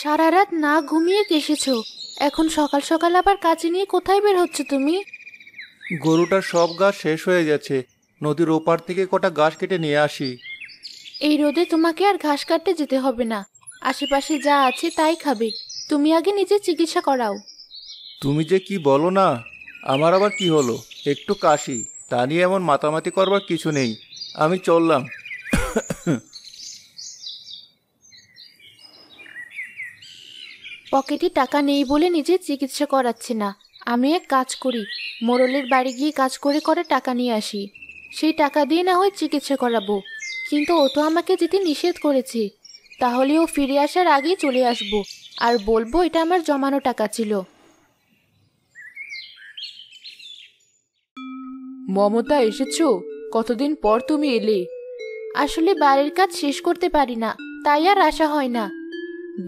সারা রাত না ঘুমিয়ে এসেছো, এখন সকাল সকাল আবার কাজে নিয়ে কোথায় বের হচ্ছে তুমি? গরুটার সব ঘাস শেষ হয়ে গেছে, নদীর ওপার থেকে কটা ঘাস কেটে নিয়ে আসি। এই রোদে তোমাকে আর ঘাস কাটতে যেতে হবে না, আশেপাশে যা আছে তাই খাবে। তুমি আগে নিজে চিকিৎসা করাও। তুমি যে কি বলো না, আমার আবার কি হলো? একটু কাশি, তা নিয়ে এমন মাতামাতি করবার কিছু নেই। আমি চললাম। পকেটে টাকা নেই বলে নিজে চিকিৎসা করাচ্ছে না। আমি এক কাজ করি, মোড়লের বাড়ি গিয়ে কাজ করে করে টাকা নিয়ে আসি, সেই টাকা দিয়ে না হয় চিকিৎসা করাবো। কিন্তু ও তো আমাকে যেতে নিষেধ করেছে, তাহলে ও ফিরে আসার আগেই চলে আসবো আর বলবো এটা আমার জমানো টাকা ছিল। মমতা, এসেছো? কতদিন পর তুমি এলে। আসলে বাড়ির কাজ শেষ করতে পারি না, তাই আর আসা হয় না।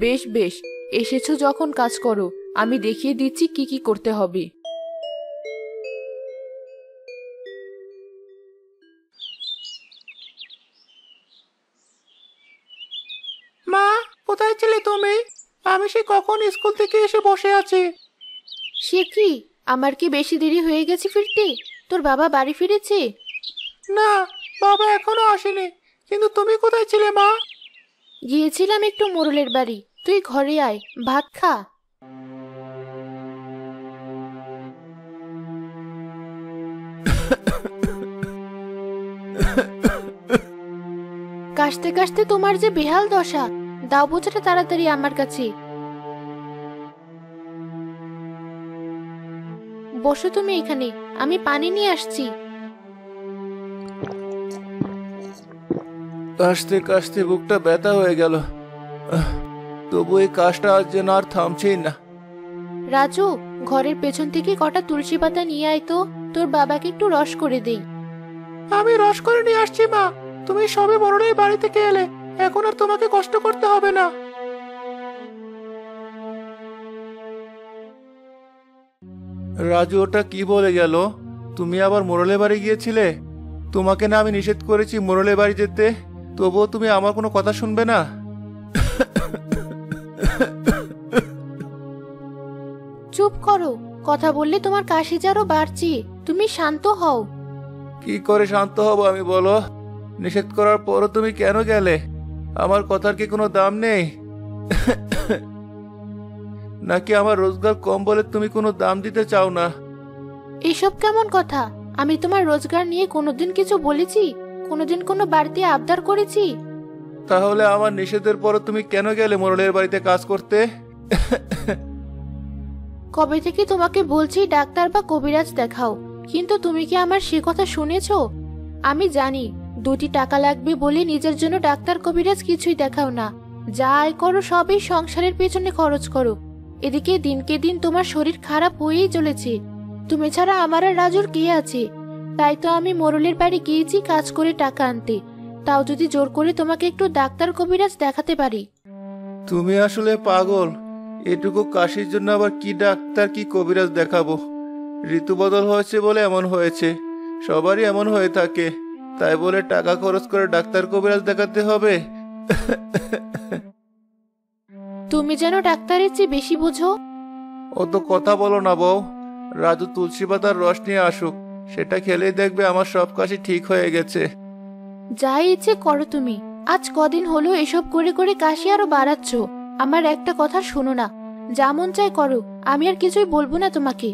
বেশ বেশ, এসেছো যখন কাজ করো, আমি দেখিয়ে দিচ্ছি কি কি করতে হবে। মা, কোথায় ছিলে তুমি? আমি সে কখন স্কুল থেকে এসে বসে আছি। সে কি, আমার কি বেশি দেরি হয়ে গেছে ফিরতে? তোর বাবা বাড়ি ফিরেছে? না, বাবা এখনো আসেনি। কিন্তু তুমি কোথায় ছিলে মা? গিয়েছিলাম একটু মোড়লের বাড়ি, তুই ঘরে আয়, ভাত খা। কাশতে কাশতে তোমার যে বেহাল দশা, দাও বোঝাটা তাড়াতাড়ি আমার কাছে। বসো তুমি এখানে, আমি পানি নিয়ে আসছি। কাশতে কাশতে বুকটা ব্যথা হয়ে গেল। তবু এই কাশটা আজ যেন আর থামছেই না। রাজু, ঘরের পেছন থেকে কটা তুলসী পাতা নিয়ে আয় তো, তোর বাবাকে একটু রস করে দেই। আমি রস করে নিয়ে আসছি মা। তুমি সবে বড়রাই বাড়ি থেকে এলে, এখন আর তোমাকে কষ্ট করতে হবে না। রাজু ওটা কি বলে গেল? তুমি আবার মোড়লের বাড়ি গিয়েছিলে? তোমাকে না আমি নিষেধ করেছি মোড়লের বাড়ি যেতে, তবুও তুমি আমার কোনো কথা শুনবে না। চুপ করো, কথা বললে তোমার কাশি আরো বাড়ছে, তুমি শান্ত হও। কি করে শান্ত হব আমি বলো? নিষেধ করার পরও তুমি কেন গেলে? আমার কথার কি কোনো দাম নেই? নাকি আমার রোজগার কম বলে তুমি কোনো দাম দিতে চাও না? এসব কেমন কথা? আমি তোমার রোজগার নিয়ে কোনোদিন কিছু বলেছি? কোনোদিন কোনো বাড়িতে আবদার করেছি? তাহলে আমার নিষেধের পরও তুমি কেন গেলে মোড়লের বাড়িতে কাজ করতে? কবে থেকে তোমাকে বলছি ডাক্তার বা কবিরাজ দেখাও, কিন্তু তুমি কি আমার সে কথা শুনেছো? আমি জানি দুটি টাকা লাগবে বলে নিজের জন্য ডাক্তার কবিরাজ কিছুই দেখাও না, যা আয় করো সবই সংসারের পেছনে খরচ করো। এদিকে দিনকে দিন তোমার শরীর খারাপ হয়েই চলেছে। তুমি ছাড়া আমার আর রাজুর কে আছে? তাই তো আমি মোড়লের বাড়ি গিয়েছি কাজ করে টাকা আনতে, তাও যদি জোর করে তোমাকে একটু ডাক্তার কবিরাজ দেখাতে পারি। তুমি আসলে পাগল। এটুকু কাশির জন্য আবার কি ডাক্তার কি কবিরাজ দেখাবো? ঋতু বদল হয়েছে বলে এমন হয়েছে, সবারই এমন হয়ে থাকে। তাই বলে টাকা খরচ করে ডাক্তার কবিরাজ দেখাতে হবে? তুমি যেন ডাক্তারের চেয়ে বেশি বোঝো। অত কথা বলো না বউ। রাজু তুলসী পাতার রস নিয়ে আসুক, সেটা খেলেই দেখবে আমার সব কাশি ঠিক হয়ে গেছে। যাই ইচ্ছে করো তুমি, আজ কদিন হলো এসব করে করে কাশি আরো বাড়াচ্ছ। আমার একটা কথা শোনো না, যা মন চাই করো, আমি আর কিছুই বলবো না তোমাকে।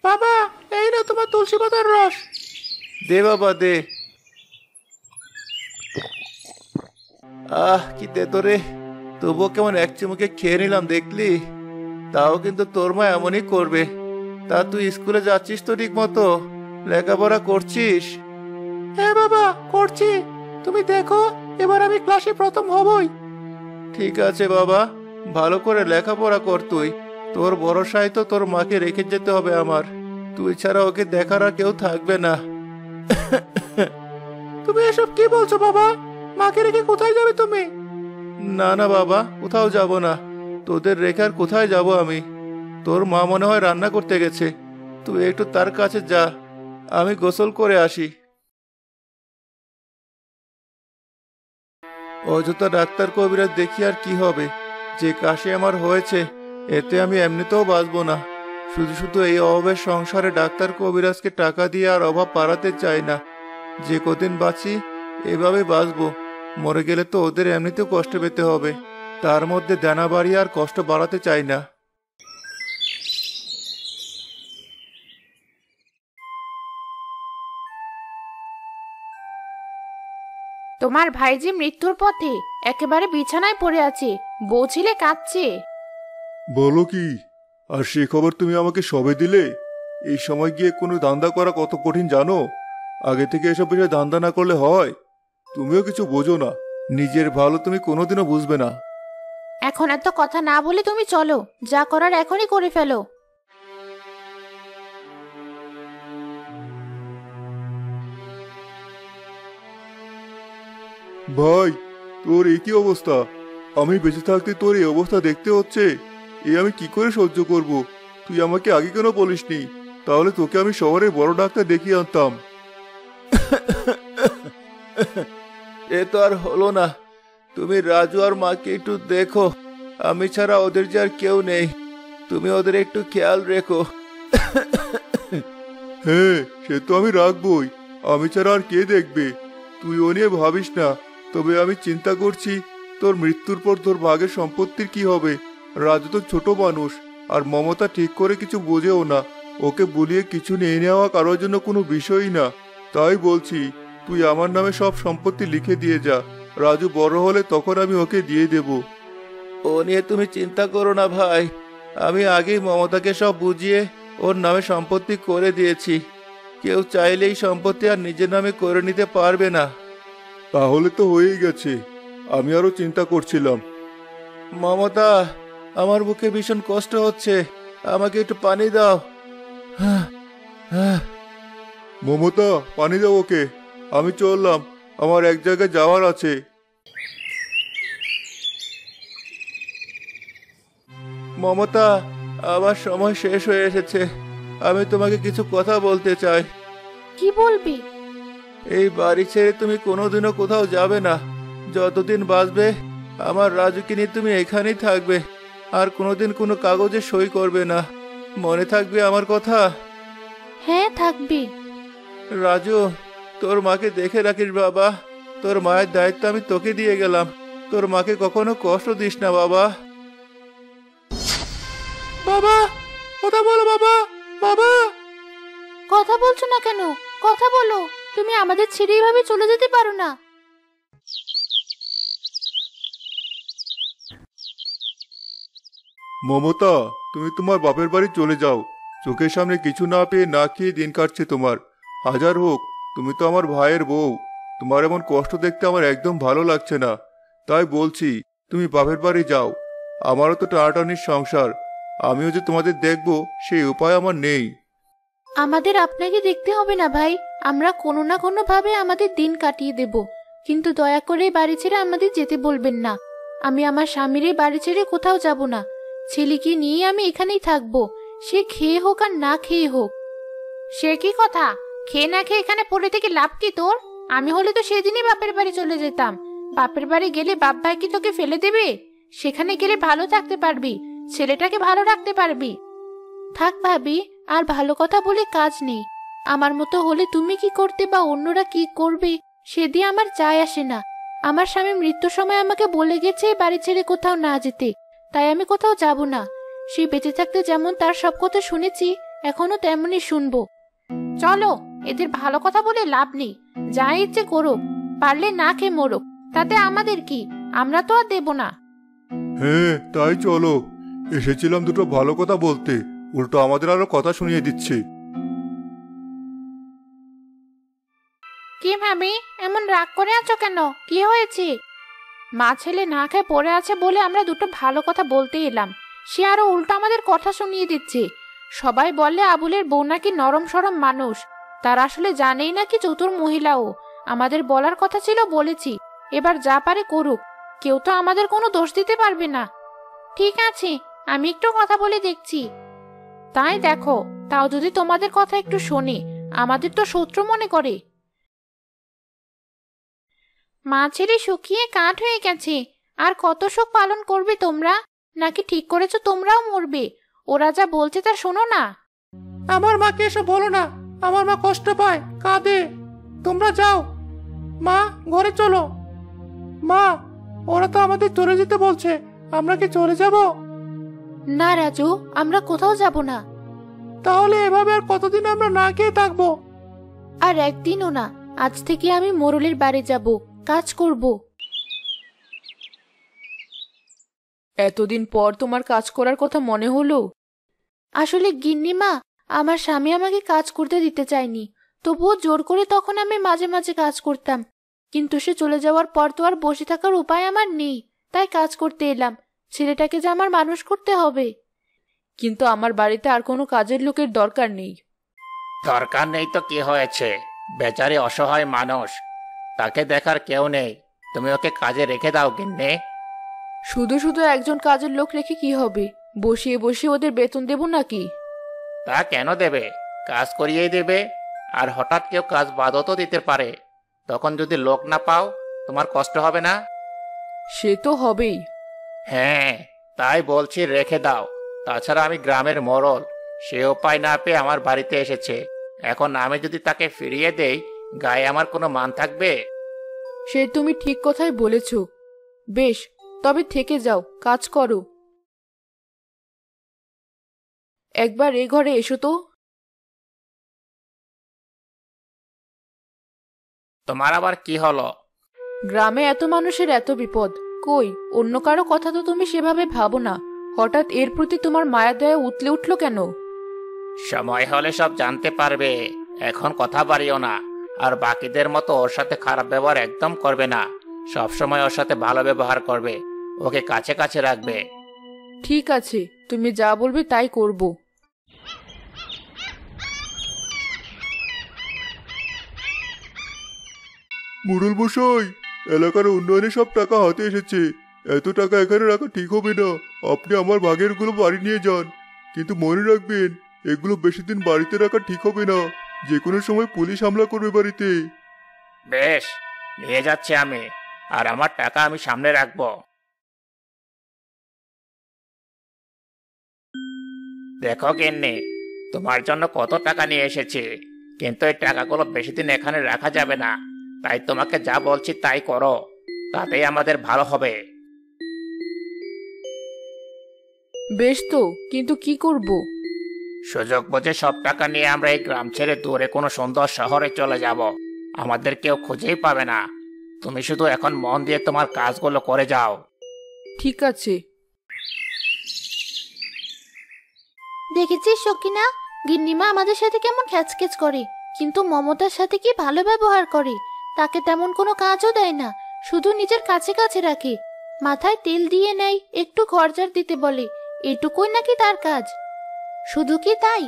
বাবা, এই না তোমার তুলসী পাতার রস। দে বাবা দে। কি তেতো রে! তবুও কেমন এক চিমুকে খেয়ে নিলাম দেখলি। তাও কিন্তু তোর মা এমনই করবে। তা তুই স্কুলে যাচ্ছিস তো ঠিক মতো? লেখাপড়া করছিস? হ্যাঁ বাবা, করছি। তুমি দেখো, এবার আমি ক্লাসে প্রথম হবই। ঠিক আছে বাবা, ভালো করে লেখাপড়া কর তুই। তোর ভরসায় তো তোর মাকে রেখে যেতে হবে আমার। তুই ছাড়া ওকে দেখার আর কেউ থাকবে না। তুমি এসব কি বলছো বাবা? মাকে রেখে কোথায় যাবে তুমি? না না বাবা, কোথাও যাব না। তোদের রেখে আর কোথায় যাব আমি? তোর মা মনে হয় রান্না করতে গেছে, তুই একটু তার কাছে যা, আমি গোসল করে আসি। অযথা ডাক্তার কবিরাজ দেখি আর কি হবে, যে কাশি আমার হয়েছে এতে আমি এমনিতেও বাঁচবো না। শুধু শুধু এই অভাবের সংসারে ডাক্তার কবিরাজকে টাকা দিয়ে আর অভাব বাড়াতে চাই না। যে কদিন বাঁচি এভাবে বাঁচবো, মরে গেলে তো ওদের এমনিতেও কষ্ট পেতে হবে, তার মধ্যে দেনা বাড়িয়ে আর কষ্ট বাড়াতে চাই না। তোমার ভাই যে মৃত্যুর পথে, একেবারে বিছানায় পড়ে আছে, বউ ছেলে কাঁদছে। বলো কি? আর সে খবর তুমি আমাকে সবে দিলে? এই সময় গিয়ে কোনো ধান্দা করা কত কঠিন জানো? আগে থেকে এসব বিষয়ে ধান্দা না করলে হয়? তুমিও কিছু বোঝো না, নিজের ভালো তুমি কোনোদিনও বুঝবে না। এখন এত কথা না বলে তুমি চলো, যা করার এখনই করে ফেলো। ভাই, তোর এই কি অবস্থা? আমি বেঁচে থাকতে তোর এই অবস্থা দেখতে হচ্ছে, এ আমি কি করে সহ্য করব? তুই আমাকে আগে কেন বলিসনি? তাহলে তোকে আমি শহরে বড় ডাক্তার দেখিয়ে আনতাম। এ তো আর হলো না। তুমি রাজু আর মাকে একটু দেখো, আমি ছাড়া ওদের যে আর কেউ নেই, তুমি ওদের একটু খেয়াল রেখো। হ্যাঁ, সে তো আমি রাখবই, আমি ছাড়া আর কে দেখবে? তুই ও নিয়ে ভাবিস না। তবে আমি চিন্তা করছি তোর মৃত্যুর পর তোর ভাগের সম্পত্তির কি হবে। রাজু তো ছোট মানুষ, আর মমতা ঠিক করে কিছু বোঝেও না। ওকে বলিয়ে কিছু নিয়ে নেওয়া কারোর জন্য কোনো বিষয়ই না। তাই বলছি, তুই আমার নামে সব সম্পত্তি লিখে দিয়ে যা। রাজু বড় হলে তখন আমি ওকে দিয়ে দেব। ও নিয়ে তুমি চিন্তা করো না ভাই, আমি আগেই মমতাকে সব বুঝিয়ে ওর নামে সম্পত্তি করে দিয়েছি। কেউ চাইলেই সম্পত্তি আর নিজের নামে করে নিতে পারবে না। তাহলে তো হয়েই গেছে, আমি আরো চিন্তা করছিলাম। মমতা, আমার বুকে ভীষণ কষ্ট হচ্ছে, আমাকে একটু পানি দাও। মমতা, পানি দাও ওকে, আমি চললাম, আমার এক জায়গায় যাওয়ার আছে। মমতা, আমার সময় শেষ হয়ে এসেছে, আমি তোমাকে কিছু কথা বলতে চাই। কি বলবি? এই বাড়ি ছেড়ে তুমি কোনোদিনও কোথাও যাবে না। যতদিন বাঁচবে আমার রাজুকে নিয়ে তুমি এখানেই থাকবে, আর কোনোদিন কোনো কাগজে সই করবে না। মনে থাকবে আমার কথা? হ্যাঁ, থাকবি। রাজু, তোর মাকে দেখে রাখিস বাবা, তোর মায়ের দায়িত্ব আমি তোকে দিয়ে গেলাম। তোর মাকে কখনো কষ্ট দিস না বাবা। বাবা, কথা বলো বাবা, বাবা। কথা বলছো না কেন? কথা বলো, তুমি আমাদের ছেড়ে এইভাবে চলে যেতে পারো না। মমতা, তুমি তোমার বাপের বাড়ি চলে যাও। চোখের সামনে কিছু না পেয়ে না খেয়ে দিন কাটছে তোমার। হাজার হোক, তুমি তো আমার ভাইয়ের বউ, তোমার এমন কষ্ট দেখতে আমার একদম ভালো লাগছে না। তাই বলছি, তুমি বাপের বাড়ি যাও। আমারও তো টানাটানির সংসার, আমিও যে তোমাদের দেখবো সেই উপায় আমার নেই। আমাদের আপনাকে দেখতে হবে না ভাই, আমরা কোনো না কোনো ভাবে আমাদের দিন কাটিয়ে দেব, কিন্তু দয়া করে এই বাড়ি ছেড়ে আমাদের যেতে বলবেন না। আমি আমার স্বামীর এই বাড়ি ছেড়ে কোথাও যাব না। ছেলেকে নিয়ে আমি এখানেই থাকবো, সে খেয়ে হোক আর না খেয়ে হোক। সে কি কথা? খেয়ে না খেয়ে এখানে পড়ে থেকে লাভ কি তোর? আমি হলে তো সেদিনই বাপের বাড়ি চলে যেতাম। বাপের বাড়ি গেলে বাপ ভাই কি তোকে ফেলে দেবে? সেখানে গেলে ভালো থাকতে পারবি, ছেলেটাকে ভালো রাখতে পারবি। থাক ভাবি, আর ভালো কথা বলে কাজ নেই। আমার মতো হলে তুমি কি করতে বা অন্যরা কি করবে সে দিয়ে আমার যায় আসে না। আমার স্বামী মৃত্যুর সময় আমাকে বলে গেছে বাড়ি ছেড়ে কোথাও না যেতে, তাই আমি কোথাও যাব না। সে বেঁচে থাকতে যেমন তার সব কথা শুনেছি, এখনো তেমনই শুনবো। চলো, এদের ভালো কথা বলে লাভ নেই। যা ইচ্ছে করুক, পারলে না খেয়ে মরুক, তাতে আমাদের কি? আমরা তো আর দেব না। হ্যাঁ, তাই চলো। এসেছিলাম দুটো ভালো কথা বলতে, উল্টো আমাদের আরো কথা শুনিয়ে দিচ্ছে। কি ভাবি, এমন রাগ করে আছো কেন? কি হয়েছে? মা ছেলে না খেয়ে পড়ে আছে বলে আমরা দুটো ভালো কথা বলতে এলাম, সে আরো উল্টো আমাদের কথা শুনিয়ে দিচ্ছে। সবাই বলে আবুলের বউ নাকি নরম সরম মানুষ, তার আসলে জানেই নাকি চতুর মহিলাও। আমাদের বলার কথা ছিল বলেছি, এবার যা পারে করুক, কেউ তো আমাদের কোনো দোষ দিতে পারবে না। ঠিক আছে, আমি একটু কথা বলে দেখছি। তাই দেখো, তাও যদি তোমাদের কথা একটু শুনি, আমাদের তো শত্রু মনে করে। মা ছেলে শুকিয়ে কাঠ হয়ে গেছে, আর কত শোক পালন করবে তোমরা? নাকি ঠিক করেছো তোমরাও মরবে? ওরা যা বলছে তা শোনো না। আমার মাকে এসব বলো না, আমার মা কষ্ট পায়, কাঁদে। তোমরা যাও মা, ঘরে চলো। মা, ওরা তো আমাদের চলে যেতে বলছে, আমরা কি চলে যাব? না রাজু, আমরা কোথাও যাব না। তাহলে এভাবে আর কতদিন আমরা না খেয়ে থাকবো? আর একদিনও না, আজ থেকে আমি মোরলের বাড়ি যাব, কাজ করব। এতদিন পর তোমার কাজ করার কথা মনে হলো? আসলে গিন্নিমা, আমার স্বামী আমাকে কাজ করতে দিতে চায়নি, তবুও জোর করে তখন আমি মাঝে মাঝে কাজ করতাম। কিন্তু সে চলে যাওয়ার পর তো আর বসে থাকার উপায় আমার নেই, তাই কাজ করতে এলাম। ছেলেটাকে যে আমার মানুষ করতে হবে। কিন্তু আমার বাড়িতে আর কোনো কাজের লোকের দরকার নেই। দরকার নেই তো কি হয়েছে? বেচারি অসহায় মানুষ, তাকে দেখার কেউ নেই, তুমি ওকে কাজে রেখে দাও গিন্নি। শুধু শুধু একজন কাজের লোক রেখে কি হবে? বসিয়ে বসিয়ে ওদের বেতন দেব নাকি? তা কেন দেবে? কাজ করিয়েই দেবে। আর হঠাৎ কেউ কাজ বাদও তো দিতে পারে, তখন যদি লোক না পাও তোমার কষ্ট হবে না? সে তো হবেই। হ্যাঁ, তাই বলছি রেখে দাও। তাছাড়া আমি গ্রামের মোড়ল, সে উপায় না পেয়ে আমার বাড়িতে এসেছে। এখন আমি যদি তাকে ফিরিয়ে দেই, গায়ে আমার কোনো মান থাকবে? সে তুমি ঠিক কথাই বলেছ। বেশ, তবে থেকে যাও, কাজ করো। একবার এ ঘরে এসো তো। তোমার আবার কি হলো? গ্রামে এত মানুষের এত বিপদ, কই অন্য কারো কথা তো তুমি সেভাবে ভাবো না। হঠাৎ এর প্রতি তোমার মায়া দয়া উতলে উঠলো কেন? সময় হলে সব জানতে পারবে, এখন কথা বাড়িও না। আর বাকিদের মতো ওর সাথে খারাপ ব্যবহার একদম করবে না, সব সময় ওর সাথে ভালো ব্যবহার করবে, ওকে কাছে কাছে রাখবে। ঠিক আছে, তুমি যা বলবে তাই করব। মোড়ল মশাই, এলাকার উন্নয়নে সব টাকা হাতে এসেছে। এত টাকা এখানে রাখা ঠিক হবে না। আপনি আমার ভাগের গুলো বাড়ি নিয়ে যান, কিন্তু মনে রাখবেন এগুলো বেশি দিন বাড়িতে রাখা ঠিক হবে না। যে কোনো সময় পুলিশ হামলা করবে বাড়িতে। বেশ, নিয়ে যাচ্ছি আমি, আর আমার টাকা আমি সামনে রাখবো। দেখো গিন্নি, তোমার জন্য কত টাকা নিয়ে এসেছি, কিন্তু এই টাকাগুলো বেশি দিন এখানে রাখা যাবে না। তাই তোমাকে যা বলছি তাই করো, তাতেই আমাদের ভালো হবে। বেশ তো, কিন্তু কি করব? সুযোগ বুঝে সব টাকা নিয়ে আমরা এই গ্রাম ছেড়ে দূরে কোনো সুন্দর শহরে চলে যাব। আমাদের কেউ খুঁজেই পাবে না। তুমি শুধু এখন মন দিয়ে তোমার কাজগুলো করে যাও। ঠিক আছে। দেখেছিস সকিনা, গিন্নিমা আমাদের সাথে কেমন খ্যাচখ্যাচ করে, কিন্তু মমতার সাথে কি ভালো ব্যবহার করে। তাকে তেমন কোনো কাজও দেয় না, শুধু নিজের কাছে কাছে রাখে। মাথায় তেল দিয়ে নেয়, একটু খরচার দিতে বলে, এটুকুই নাকি তার কাজ। শুধু কি তাই,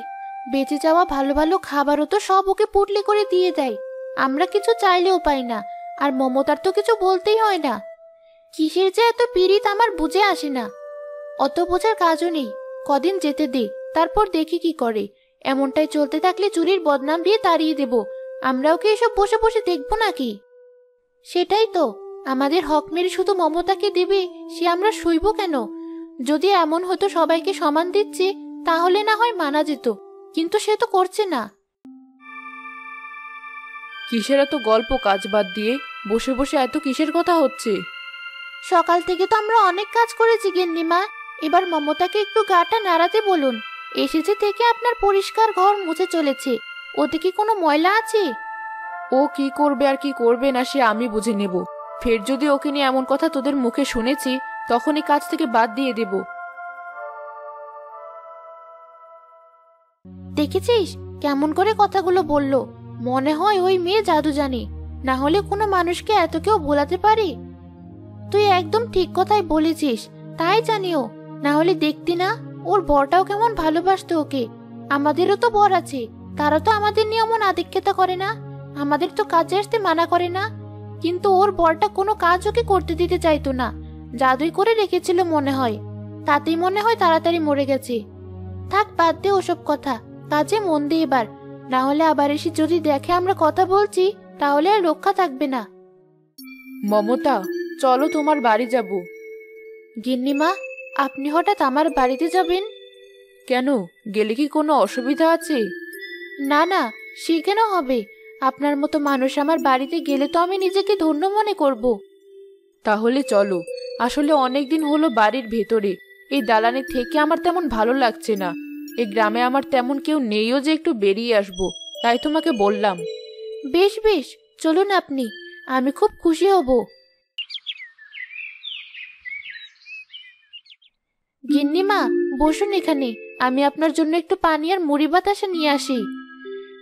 বেঁচে যাওয়া ভালো ভালো খাবারও তো সব ওকে পুটলি করে দিয়ে দেয়। আমরা কিছু চাইলেও পাই না, আর মমতার তো কিছু বলতেই হয় না। কিসের যে এত পীড়িত আমার বুঝে আসে না। অত বোঝার কাজও নেই, কদিন যেতে দে, তারপর দেখি কি করে। এমনটাই চলতে থাকলে চুরির বদনাম দিয়ে তাড়িয়ে দেব। আমরাও কি এসব বসে বসে দেখবো নাকি? সেটাই তো, আমাদের হক মেরে শুধু মমতাকে দেবে, সে আমরা সইব কেন? যদি এমন হতো সবাইকে সমান দিচ্ছে, তাহলে না হয় মানা যেত, কিন্তু সে তো করছে না। কিসের এত গল্প? কাজ বাদ দিয়ে বসে বসে এত কিসের কথা হচ্ছে? সকাল থেকে তো আমরা অনেক কাজ করেছি গিন্নিমা, এবার মমতাকে একটু গাটা নাড়াতে বলুন। এসেছে থেকে আপনার পরিষ্কার ঘর মুছে চলেছে, ওতে কি কোনো ময়লা আছে? ও কি করবে আর কি করবে না সে আমি বুঝে নেব। ফের যদি ওকে নিয়ে এমন কথা তোদের মুখে শুনেছি, তখনই কাজ থেকে বাদ দিয়ে দেব। দেখেছিস কেমন করে কথাগুলো বলল? মনে হয় ওই মেয়ে জাদু জানে, না হলে কোনো মানুষকে এত কেউ বোলাতে পারে? তুই একদম ঠিক কথাই বলেছিস, তাই জানিও। না হলে দেখতি না, ওর বরটাও কেমন ভালোবাসতো ওকে। আমাদেরও তো বর আছে, তারা তো আমাদের নিয়ে এমন আদিক্ষেতা করে না, আমাদের তো কাজে আসতে মানা করে না। কিন্তু ওর বরটা কোনো কাজ ওকে করতে দিতে চাইতো না, জাদুই করে রেখেছিল মনে হয়। তাতেই মনে হয় তাড়াতাড়ি মরে গেছে। থাক, বাদ দে ওসব কথা, কাজে মন দে এবার। না হলে আবার এসে যদি দেখে আমরা কথা বলছি, তাহলে আর রক্ষা থাকবে না। মমতা, চলো তোমার বাড়ি যাব। গিন্নিমা, আপনি হঠাৎ আমার বাড়িতে যাবেন? কেন, গেলে কি কোনো অসুবিধা আছে? না না, সে কেন হবে? আপনার মতো মানুষ আমার বাড়িতে গেলে তো আমি নিজেকে ধন্য মনে করব। তাহলে চলো। আসলে অনেকদিন হলো বাড়ির ভেতরে, এই দালানে থেকে আমার তেমন ভালো লাগছে না। এই গ্রামে আমার তেমন কেউ নেইও যে একটু বেরিয়ে আসবো, তাই তোমাকে বললাম। বেশ বেশ, চলুন আপনি, আমি খুব খুশি হব। গিন্নিমা, বসুন এখানে, আমি আপনার জন্য একটু পানি আর মুড়ি বাতাসা নিয়ে আসি।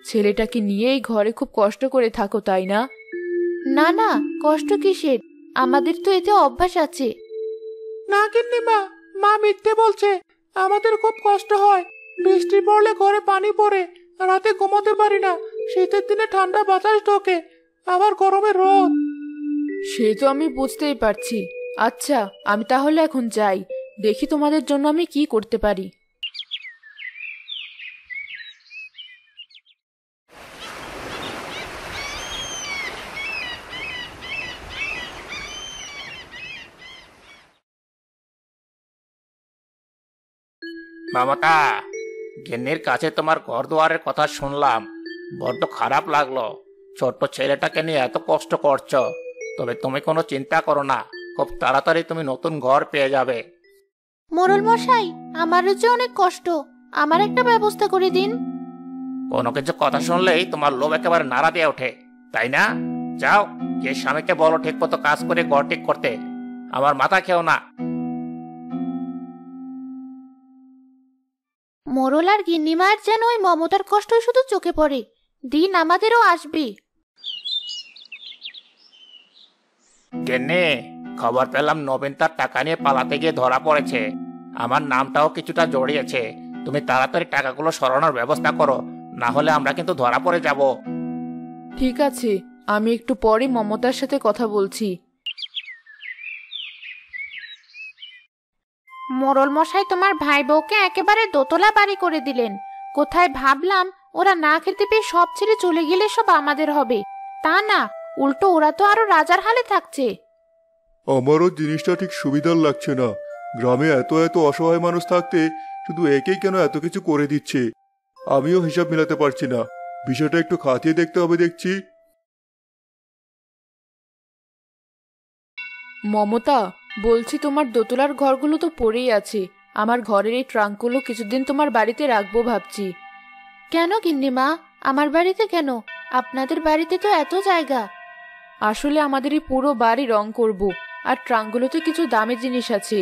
ছেলেটাকে নিয়ে এই ঘরে খুব কষ্ট করে থাকো, তাই না? না না, কষ্ট কিসের, আমাদের তো এতে অভ্যাস আছে। না গিন্নিমা, মা মিথ্যে বলছে। আমাদের খুব কষ্ট হয়। বৃষ্টি পড়লে ঘরে পানি পড়ে, রাতে ঘুমোতে পারি না। শীতের দিনে ঠান্ডা বাতাস ঢোকে, আবার গরমে রোদ। সে তো আমি বুঝতেই পারছি। আচ্ছা, আমি তাহলে এখন যাই, দেখি তোমাদের জন্য আমি কি করতে পারি। মমতা, গিন্নির কাছে তোমার ঘর দুয়ারের কথা শুনলাম, বড্ড খারাপ লাগলো। ছোট্ট ছেলেটাকে নিয়ে এত কষ্ট করছো। তবে তুমি কোনো চিন্তা করো না, খুব তাড়াতাড়ি তুমি নতুন ঘর পেয়ে যাবে। মোড়ল মশাই, আমারও যে অনেক কষ্ট, আমার একটা ব্যবস্থা করে দিন। কোনো কিছু কথা শুনলেই তোমার লোভ একেবারে নাড়া দিয়ে ওঠে, তাই না? যাও, যে স্বামীকে বলো ঠিক মতো কাজ করে ঘর ঠিক করতে। আমার মাথা খেও না। মোড়ল আর গিন্নিমার যেন ওই মমতার কষ্টই শুধু চোখে পড়ে। দিন আমাদেরও আসবে। গিন্নি, খবর পেলাম নবীন তার টাকা নিয়ে পালাতে গিয়ে ধরা পড়েছে। আমার নামটাও কিছুটা জড়িয়েছে। তুমি তাড়াতাড়ি টাকাগুলো সরানোর ব্যবস্থা করো, না হলে আমরা কিন্তু ধরা পড়ে যাব। ঠিক আছে, আমি একটু পরে মমতার সাথে কথা বলছি। মোড়ল মশাই, তোমার ভাই বউকে একেবারে দোতলা বাড়ি করে দিলেন। কোথায় ভাবলাম ওরা না খেতে পেয়ে সব ছেড়ে চলে গেলে সব আমাদের হবে, তা না, উল্টো ওরা তো আরো রাজার হালে থাকছে। আমারও জিনিসটা ঠিক সুবিধার লাগছে না। গ্রামে এত এত অসহায় মানুষ থাকতে শুধু একেই কেন এত কিছু করে দিচ্ছে। আমিও হিসাব মেলাতে পারছি না। বিষয়টা একটু খাতিয়ে দেখতে হবে দেখছি। মমতা, বলছি তোমার দোতলার ঘরগুলো তো পড়েই আছে। আমার ঘরের এই ট্রাঙ্কগুলো কিছুদিন তোমার বাড়িতে রাখবো ভাবছি। কেন গিন্নিমা, আমার বাড়িতে কেন? আপনাদের বাড়িতে তো এত জায়গা। আসলে আমাদের এই পুরো বাড়ি রং করব, আর ট্রাঙ্কগুলোতে কিছু দামি জিনিস আছে।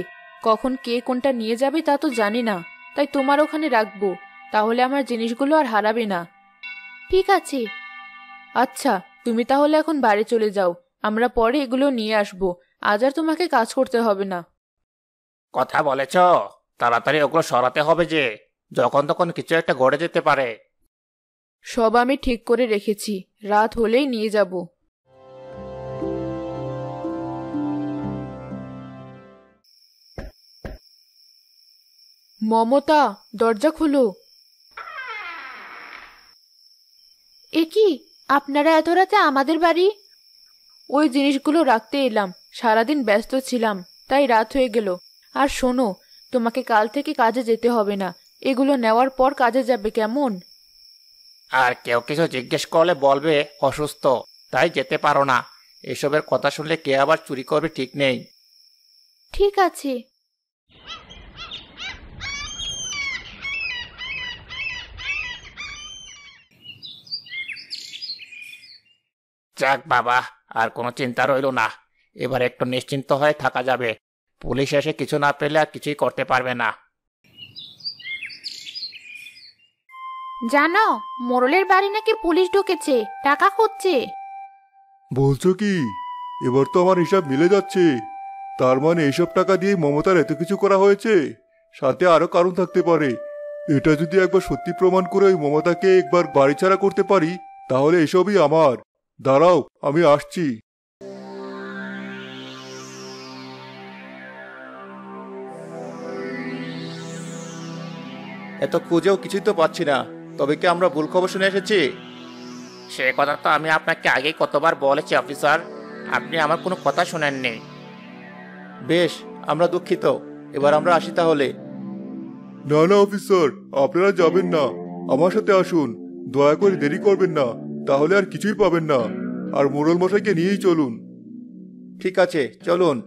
কখন কে কোনটা নিয়ে যাবে তা তো জানি না, তাই তোমার ওখানে রাখবো। তাহলে আমার জিনিসগুলো আর হারাবে না। ঠিক আছে। আচ্ছা, তুমি তাহলে এখন বাড়ি চলে যাও, আমরা পরে এগুলো নিয়ে আসবো। আজ আর তোমাকে কাজ করতে হবে না। কথা বলেছ, তাড়াতাড়ি ওগুলো সরাতে হবে যে, যখন তখন কিছু একটা ঘটে যেতে পারে। সব আমি ঠিক করে রেখেছি, রাত হলেই নিয়ে যাব। মমতা, দরজা খুলো। এ কি, আপনারা এত রাতে আমাদের বাড়ি? ওই জিনিসগুলো রাখতে এলাম, সারাদিন ব্যস্ত ছিলাম তাই রাত হয়ে গেল। আর শোনো, তোমাকে কাল থেকে কাজে যেতে হবে না, এগুলো নেওয়ার পর কাজে যাবে, কেমন? আর কেউ কিছু জিজ্ঞেস করলে বলবে অসুস্থ, তাই যেতে পারো না। এসবের কথা শুনলে কে আবার চুরি করবে ঠিক নেই। ঠিক আছে। যাক বাবা, আর কোনো চিন্তা রইল না। এবার একটু নিশ্চিন্ত হয়ে থাকা যাবে। পুলিশ এসে কিছু না পেলে আর কিছুই করতে পারবে না। জানো, মোড়লের বাড়ি নাকি পুলিশ ঢুকেছে, টাকা খুঁজছে। বলছো কি? এবার তো আমার হিসাব মিলে যাচ্ছে। তার মানে এইসব টাকা দিয়ে মমতার এত কিছু করা হয়েছে, সাথে আরো কারণ থাকতে পারে। এটা যদি একবার সত্যি প্রমাণ করে ওই মমতাকে একবার বাড়ি ছাড়া করতে পারি, তাহলে এসবই আমার। দাঁড়াও, আমি আসছি। এত খুঁজেও কিছুই তো পাচ্ছি না। তবে কি আমরা ভুল খবর শুনে এসেছি? সে কথা তো আমি আপনাকে আগেই কতবার বলেছি অফিসার, আপনি আমার কোনো কথা শুনেননি। বেশ, আমরা দুঃখিত। এবার আমরা আসি তাহলে। না না অফিসার, আপনারা যাবেন না, আমার সাথে আসুন। দয়া করে দেরি করবেন না, তাহলে আর কিছুই পাবেন না। আর মোড়ল মশাইকে নিয়েই চলুন। ঠিক আছে, চলুন।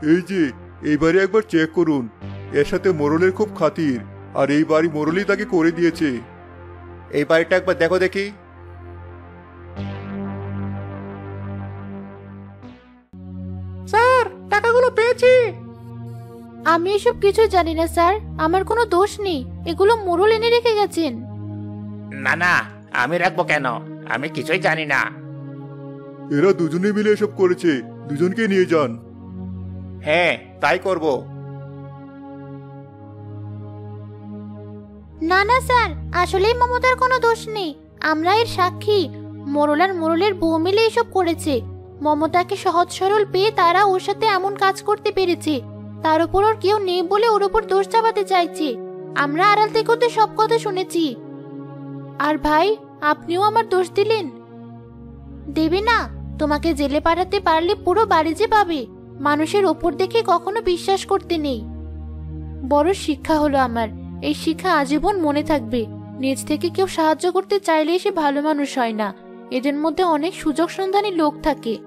এই যে, এই বাড়ি একবার চেক করুন। এর সাথে মোড়লের খুব খাতির, আর এই বাড়ি মোড়লই তাকে করে দিয়েছে। এই বাড়িটা একবার দেখো দেখি। স্যার, টাকাগুলো পেয়েছি। আমি এসব কিছু জানি না স্যার, আমার কোনো দোষ নেই। এগুলো মোড়ল এনে রেখে গেছেন। না না, আমি রাখবো কেন? আমি কিছুই জানি না। এরা দুজনে মিলে এসব করেছে, দুজনকে নিয়ে যান। হ্যাঁ, তাই করব। না না স্যার, আসলেই মমতার কোনো দোষ নেই। আমরা এর সাক্ষী। মোড়ল আর মোড়লের বউ মিলে এসব করেছে। মমতাকে সহজ সরল পেয়ে তারা ওর সাথে এমন কাজ করতে পেরেছে। তার উপর ওর কেউ নেই বলে ওর উপর দোষ চাপাতে চাইছে। আমরা আড়াল থেকে ওদের সব কথা শুনেছি। আর ভাই, আপনিও আমার দোষ দিলেন। দেবে না? তোমাকে জেলে পাঠাতে পারলে পুরো বাড়ি যে পাবে। মানুষের ওপর দেখে কখনো বিশ্বাস করতে নেই। বড় শিক্ষা হলো আমার। এই শিক্ষা আজীবন মনে থাকবে। নিজ থেকে কেউ সাহায্য করতে চাইলে সে ভালো মানুষ হয় না। এদের মধ্যে অনেক সুযোগ সন্ধানী লোক থাকে।